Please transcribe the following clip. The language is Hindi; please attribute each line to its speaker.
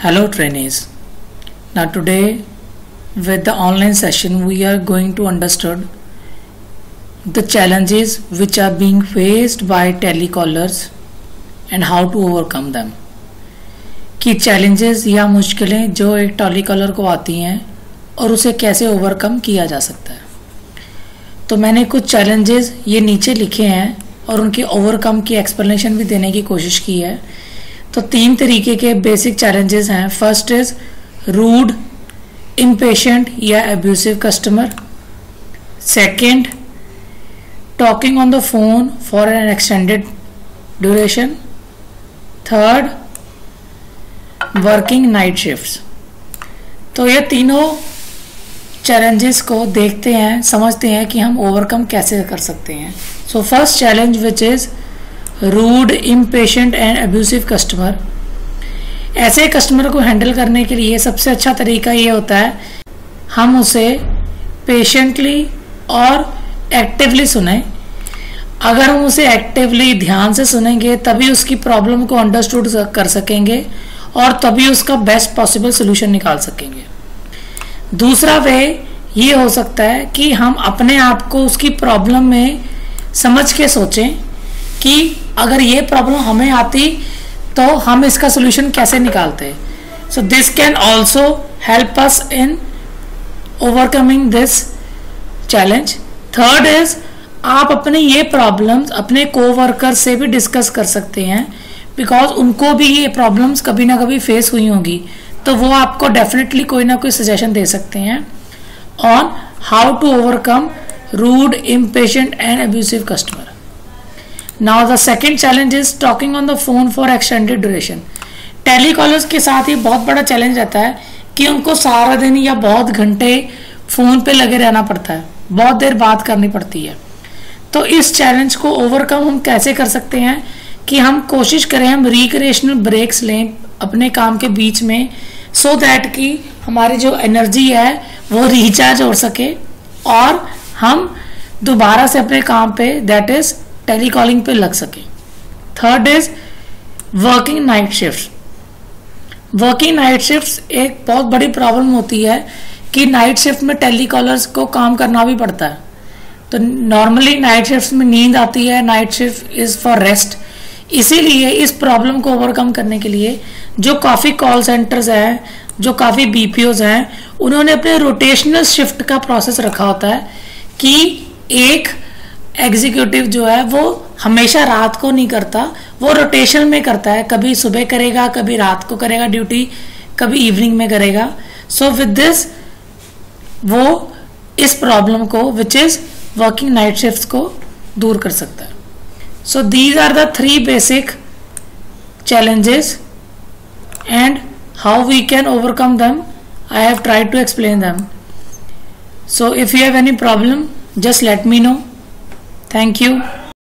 Speaker 1: Hello trainees. Now today with the online session we are going to understand the challenges which are being faced by telecallers and how to overcome them. कि challenges या मुश्किलें जो एक टेलीकॉलर को आती हैं और उसे कैसे ओवरकम किया जा सकता है। तो मैंने कुछ challenges ये नीचे लिखे हैं और उनकी ओवरकम की एक्सप्लेनेशन भी देने की कोशिश की है। तो 3 तरीके के बेसिक चैलेंजेस हैं। फर्स्ट इज रूड, इम्पेशेंट या abusive customer. Second, talking on the phone for an extended duration. Third, working night shifts. तो ये तीनों चैलेंजेस को देखते हैं, समझते हैं कि हम ओवरकम कैसे कर सकते हैं। So first challenge which is rude, impatient and abusive customer. ऐसे कस्टमर को हैंडल करने के लिए सबसे अच्छा तरीका ये होता है हम उसे पेशेंटली और एक्टिवली सुने। अगर हम उसे एक्टिवली ध्यान से सुनेंगे तभी उसकी प्रॉब्लम को अंडरस्टूड कर सकेंगे और तभी उसका बेस्ट पॉसिबल सोल्यूशन निकाल सकेंगे। दूसरा वे ये हो सकता है कि हम अपने आप को उसकी प्रॉब्लम में समझ के सोचें कि अगर ये प्रॉब्लम हमें आती तो हम इसका सोल्यूशन कैसे निकालते। So this can also help us in overcoming this challenge. Third is आप अपने ये प्रॉब्लम्स अपने कोवर्कर से भी डिस्कस कर सकते हैं, बिकॉज उनको भी ये प्रॉब्लम्स कभी ना कभी फेस हुई होंगी, तो वो आपको डेफिनेटली कोई ना कोई सजेशन दे सकते हैं on how to overcome rude, impatient and abusive customer. Now the second challenge is talking on the phone for extended duration. Telecallers के साथ ही बहुत बड़ा चैलेंज रहता है कि उनको सारा दिन या बहुत घंटे फोन पे लगे रहना पड़ता है, बहुत देर बात करनी पड़ती है। तो इस चैलेंज को ओवरकम हम कैसे कर सकते हैं कि हम कोशिश करें हम रिक्रिएशनल ब्रेक्स लें अपने काम के बीच में, सो दैट कि हमारी जो एनर्जी है वो रिचार्ज हो सके और हम दोबारा से अपने काम पे दैट इज टेलीकॉलिंग पे लग सके। Third is working night shift. Working night shift एक बहुत बड़ी प्रॉब्लम होती है कि नाइट शिफ्ट में टेलीकॉलर्स को काम करना भी पड़ता है। तो नॉर्मली नाइट शिफ्ट में नींद आती है, night shift is for rest. इसीलिए इस प्रॉब्लम को ओवरकम करने के लिए जो काफ़ी कॉल सेंटर्स हैं, जो काफ़ी बीपीओज हैं, उन्होंने अपने रोटेशनल शिफ्ट का प्रोसेस रखा होता है कि एक एग्जीक्यूटिव जो है वो हमेशा रात को नहीं करता, वो रोटेशन में करता है। कभी सुबह करेगा, कभी रात को करेगा ड्यूटी, कभी इवनिंग में करेगा। सो विद दिस वो इस प्रॉब्लम को which is working night shifts को दूर कर सकता है। So these are the 3 basic challenges and how we can overcome them. I have tried to explain them. So if you have any problem, just let me know. Thank you.